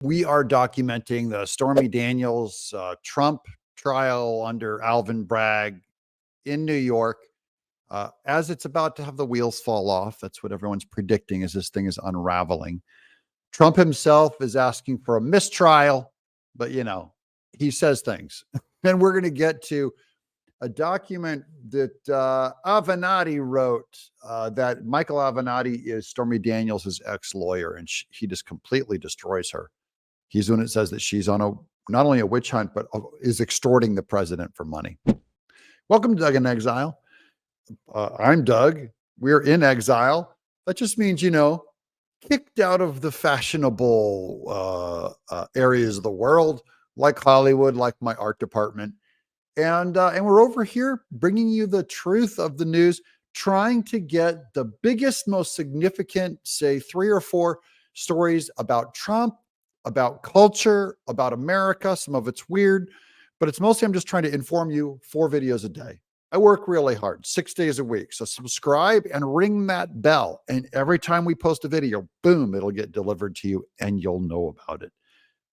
We are documenting the Stormy Daniels Trump trial under Alvin Bragg in New York. As it's about to have the wheels fall off, that's what everyone's predicting as this thing is unraveling. Trump himself is asking for a mistrial, but you know, he says things. And we're going to get to a document that Avenatti wrote, that Michael Avenatti is Stormy Daniels' ex-lawyer, and he just completely destroys her. He's the one that says that she's on not only a witch hunt, but is extorting the president for money. Welcome to Doug in Exile. I'm Doug. We're in exile. That just means, you know, kicked out of the fashionable areas of the world, like Hollywood, like my art department. And we're over here bringing you the truth of the news, trying to get the biggest, most significant, say 3 or 4 stories about Trump, about culture, about America. Some of it's weird, but it's mostly I'm just trying to inform you 4 videos a day. I work really hard, 6 days a week. So subscribe and ring that bell. And every time we post a video, boom, it'll get delivered to you and you'll know about it.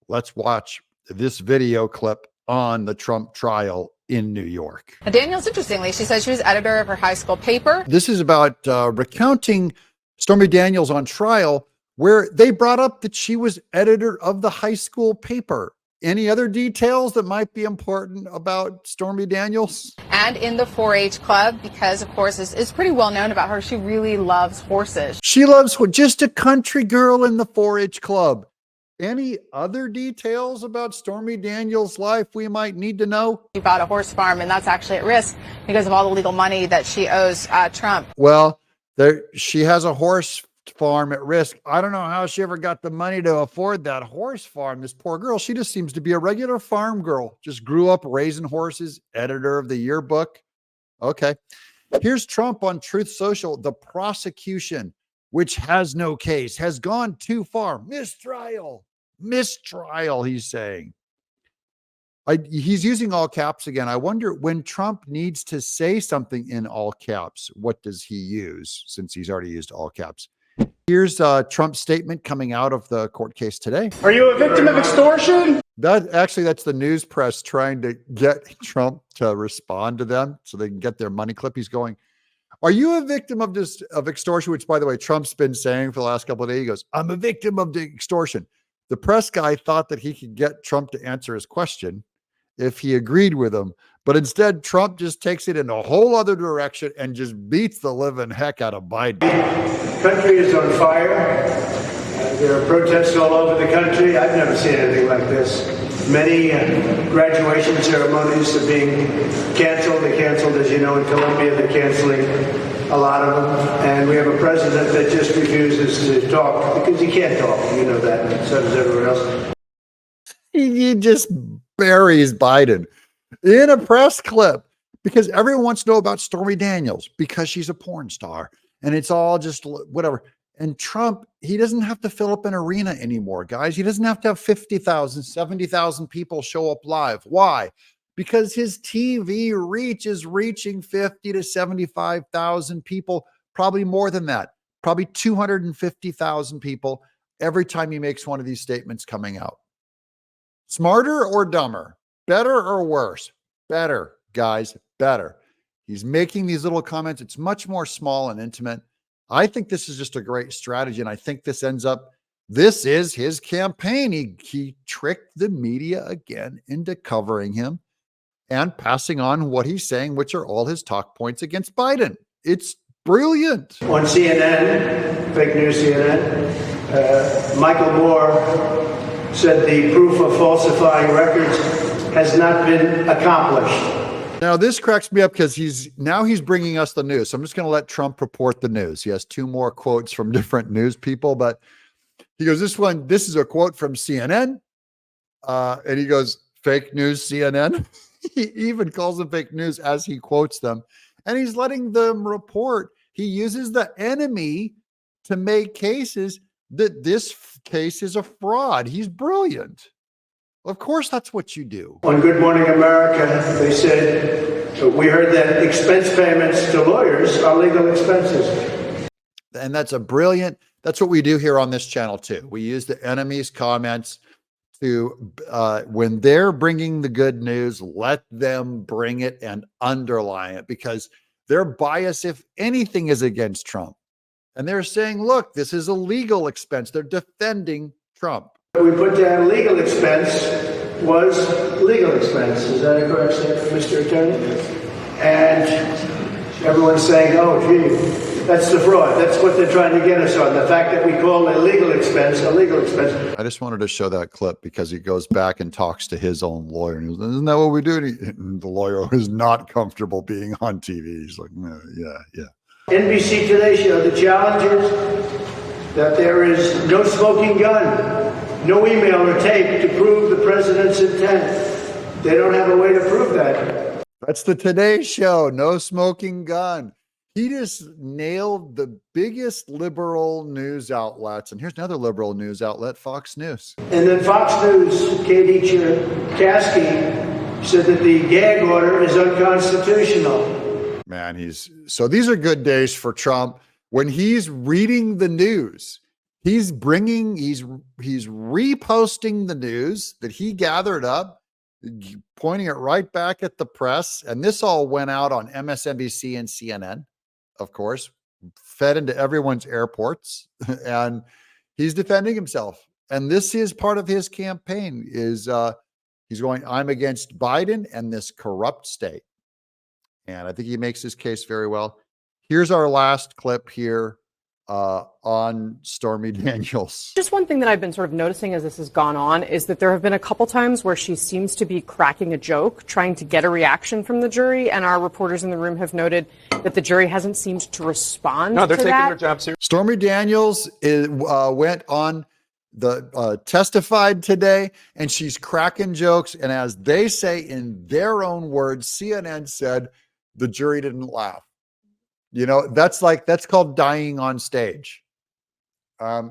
Let's watch this video clip on the Trump trial in New York. Daniels, interestingly, she said she was editor of her high school paper. This is about recounting Stormy Daniels on trial, where they brought up that she was editor of the high school paper. Any other details that might be important about Stormy Daniels? And in the 4-H club, because of course it's pretty well known about her. She really loves horses. She loves just a country girl in the 4-H club. Any other details about Stormy Daniels' life we might need to know? She bought a horse farm, and that's actually at risk because of all the legal money that she owes Trump. Well, she has a horse farm at risk. I don't know how she ever got the money to afford that horse farm. This poor girl, she just seems to be a regular farm girl. Just grew up raising horses, editor of the yearbook. Okay. Here's Trump on Truth Social. The prosecution, which has no case, has gone too far. Mistrial, he's saying. He's using all caps again. I wonder when Trump needs to say something in all caps, what does he use since he's already used all caps? Here's Trump's statement coming out of the court case today. Are you a victim of extortion? That's the news press trying to get Trump to respond to them so they can get their money clip. He's going, are you a victim of extortion? Which, by the way, Trump's been saying for the last couple of days. He goes, I'm a victim of the extortion. The press guy thought that he could get Trump to answer his question if he agreed with him. But instead, Trump just takes it in a whole other direction and just beats the living heck out of Biden. The country is on fire. There are protests all over the country. I've never seen anything like this. Many graduation ceremonies are being canceled. They canceled, as you know, in Colombia. They're canceling a lot of them. And we have a president that just refuses to talk because he can't talk. You know that. And so does everyone else. He just buries Biden in a press clip because everyone wants to know about Stormy Daniels because she's a porn star and it's all just whatever. And Trump, he doesn't have to fill up an arena anymore, guys. He doesn't have to have 50,000, 70,000 people show up live. Why? Because his TV reach is reaching 50 to 75,000 people, probably more than that, probably 250,000 people every time he makes one of these statements coming out. Smarter or dumber? Better or worse? Better, guys, better. He's making these little comments. It's much more small and intimate. I think this is just a great strategy. And I think this is his campaign. He tricked the media again into covering him and passing on what he's saying, which are all his talk points against Biden. It's brilliant. On CNN, fake news CNN, Michael Moore said the proof of falsifying records has not been accomplished. Now, this cracks me up because he's bringing us the news. So I'm just going to let Trump report the news. He has 2 more quotes from different news people, but he goes, this is a quote from CNN. And he goes, fake news CNN. He even calls them fake news as he quotes them. And he's letting them report. He uses the enemy to make cases that this case is a fraud. He's brilliant. Of course, that's what you do. On Good Morning America, they said, we heard that expense payments to lawyers are legal expenses. And that's what we do here on this channel too. We use the enemy's comments to, when they're bringing the good news, let them bring it and underline it, because their bias, if anything, is against Trump. And they're saying, look, this is a legal expense. They're defending Trump. We put down legal expense was legal expense. Is that a correct statement, Mr. Attorney? And everyone's saying, oh, gee, that's the fraud. That's what they're trying to get us on. The fact that we call a legal expense a legal expense. I just wanted to show that clip because he goes back and talks to his own lawyer. And he goes, isn't that what we do? And the lawyer is not comfortable being on TV. He's like, no, yeah. NBC Today showed the challenges that there is no smoking gun, no email or tape to prove the president's intent. They don't have a way to prove that. That's the Today Show. No smoking gun. He just nailed the biggest liberal news outlets. And here's another liberal news outlet, Fox News. And then Fox News, Katie Cherkasky, said that the gag order is unconstitutional. Man, so these are good days for Trump. When he's reading the news, he's reposting the news that he gathered up, pointing it right back at the press. And this all went out on MSNBC and CNN, of course, fed into everyone's airports, and he's defending himself. And this is part of his campaign is he's going, I'm against Biden and this corrupt state. And I think he makes his case very well. Here's our last clip here on Stormy Daniels. Just one thing that I've been sort of noticing as this has gone on is that there have been a couple times where she seems to be cracking a joke, trying to get a reaction from the jury. And our reporters in the room have noted that the jury hasn't seemed to respond. No, they're to taking that. their job seriously. Stormy Daniels went on the testified today, and she's cracking jokes. And as they say in their own words, CNN said the jury didn't laugh. You know, that's called dying on stage,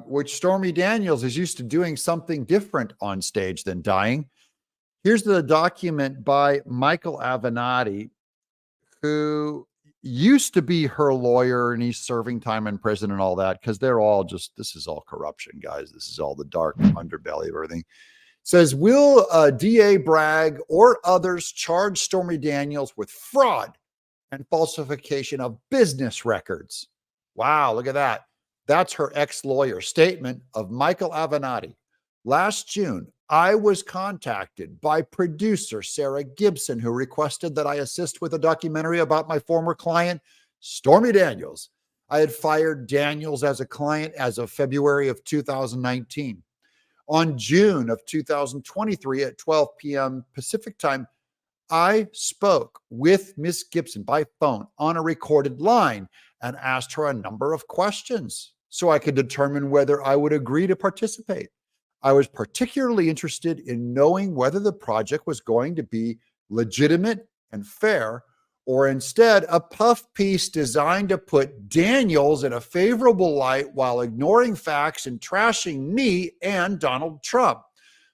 which Stormy Daniels is used to doing something different on stage than dying. Here's the document by Michael Avenatti, who used to be her lawyer, and he's serving time in prison and all that, because they're all this is all corruption, guys. This is all the dark underbelly of everything. Says, will DA Bragg or others charge Stormy Daniels with fraud and falsification of business records? Wow, look at that. That's her ex-lawyer statement of Michael Avenatti. Last June, I was contacted by producer Sarah Gibson, who requested that I assist with a documentary about my former client, Stormy Daniels. I had fired Daniels as a client as of February of 2019. On June of 2023 at 12 p.m. Pacific time, I spoke with Miss Gibson by phone on a recorded line and asked her a number of questions so I could determine whether I would agree to participate. I was particularly interested in knowing whether the project was going to be legitimate and fair, or instead a puff piece designed to put Daniels in a favorable light while ignoring facts and trashing me and Donald Trump.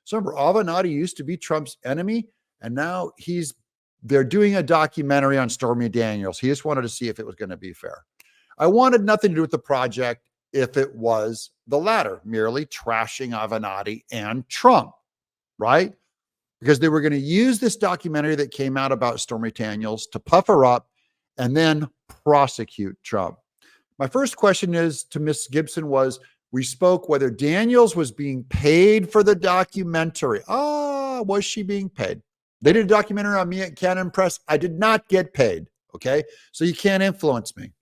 So remember, Avenatti used to be Trump's enemy, and now they're doing a documentary on Stormy Daniels. He just wanted to see if it was going to be fair. I wanted nothing to do with the project if it was the latter, merely trashing Avenatti and Trump, right? Because they were going to use this documentary that came out about Stormy Daniels to puff her up and then prosecute Trump. My first question is to Miss Gibson we spoke whether Daniels was being paid for the documentary. Was she being paid? They did a documentary on me at Canon Press. I did not get paid. Okay. So you can't influence me.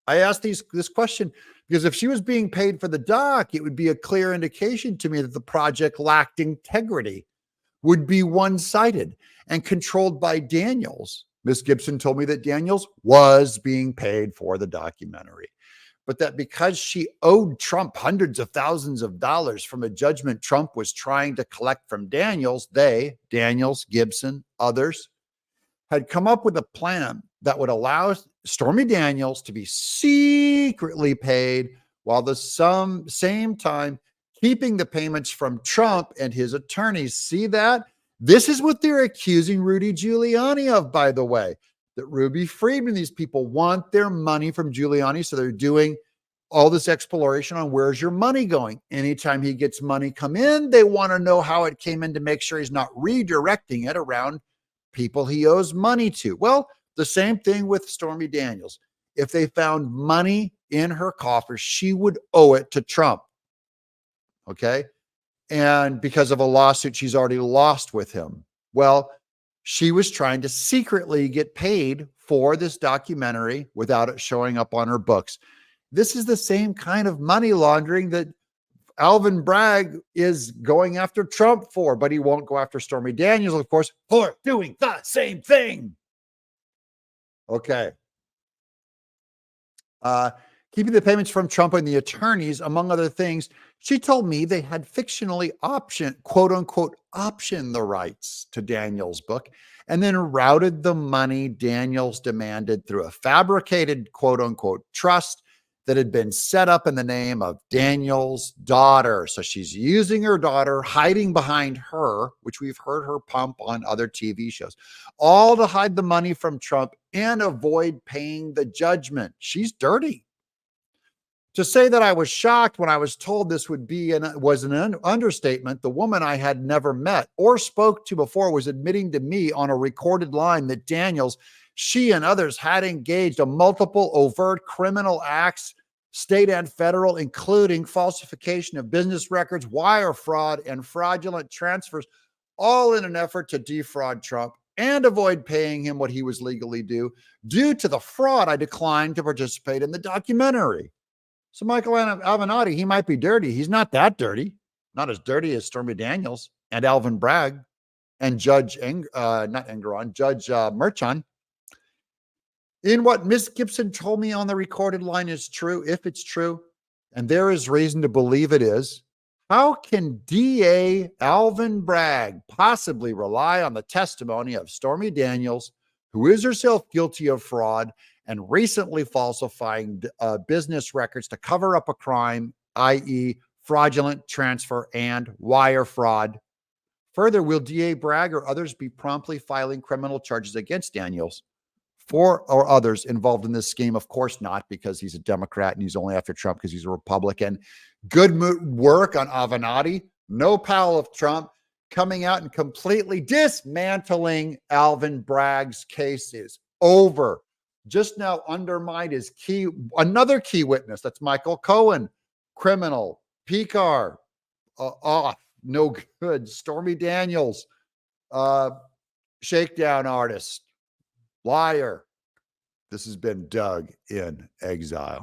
I asked this question because if she was being paid for the doc, it would be a clear indication to me that the project lacked integrity, would be one-sided and controlled by Daniels. Miss Gibson told me that Daniels was being paid for the documentary, but that because she owed Trump hundreds of thousands of dollars from a judgment Trump was trying to collect from Daniels, Daniels, Gibson, others, had come up with a plan that would allow Stormy Daniels to be secretly paid while the same time keeping the payments from Trump and his attorneys. See that? This is what they're accusing Rudy Giuliani of, by the way, that Ruby Friedman, these people want their money from Giuliani. So they're doing all this exploration on where's your money going. Anytime he gets money come in, they want to know how it came in to make sure he's not redirecting it around people he owes money to. Well, the same thing with Stormy Daniels. If they found money in her coffers, she would owe it to Trump. Okay. And because of a lawsuit she's already lost with him. Well, she was trying to secretly get paid for this documentary without it showing up on her books. This is the same kind of money laundering that Alvin Bragg is going after Trump for, but he won't go after Stormy Daniels, of course, for doing the same thing. Okay. Keeping the payments from Trump and the attorneys, among other things, she told me they had fictionally quote unquote, optioned the rights to Daniels' book and then routed the money Daniels demanded through a fabricated quote unquote trust that had been set up in the name of Daniels' daughter. So she's using her daughter, hiding behind her, which we've heard her pump on other TV shows, all to hide the money from Trump and avoid paying the judgment. She's dirty. To say that I was shocked when I was told this was an understatement. The woman I had never met or spoke to before was admitting to me on a recorded line that Daniels, she and others had engaged in multiple overt criminal acts, state and federal, including falsification of business records, wire fraud, and fraudulent transfers, all in an effort to defraud Trump and avoid paying him what he was legally due. Due to the fraud, I declined to participate in the documentary. So Michael Avenatti, he might be dirty. He's not that dirty. Not as dirty as Stormy Daniels and Alvin Bragg and Judge Merchan. In what Miss Gibson told me on the recorded line is true, if it's true, and there is reason to believe it is, how can DA Alvin Bragg possibly rely on the testimony of Stormy Daniels, who is herself guilty of fraud and recently falsifying business records to cover up a crime, i.e. fraudulent transfer and wire fraud? Further, will DA Bragg or others be promptly filing criminal charges against Daniels or others involved in this scheme? Of course not, because he's a Democrat and he's only after Trump because he's a Republican. Good work on Avenatti, no pal of Trump, coming out and completely dismantling Alvin Bragg's case is over. Just now undermined his another key witness. That's Michael Cohen, criminal, PCAR, off, no good. Stormy Daniels, shakedown artist, liar. This has been Doug in Exile.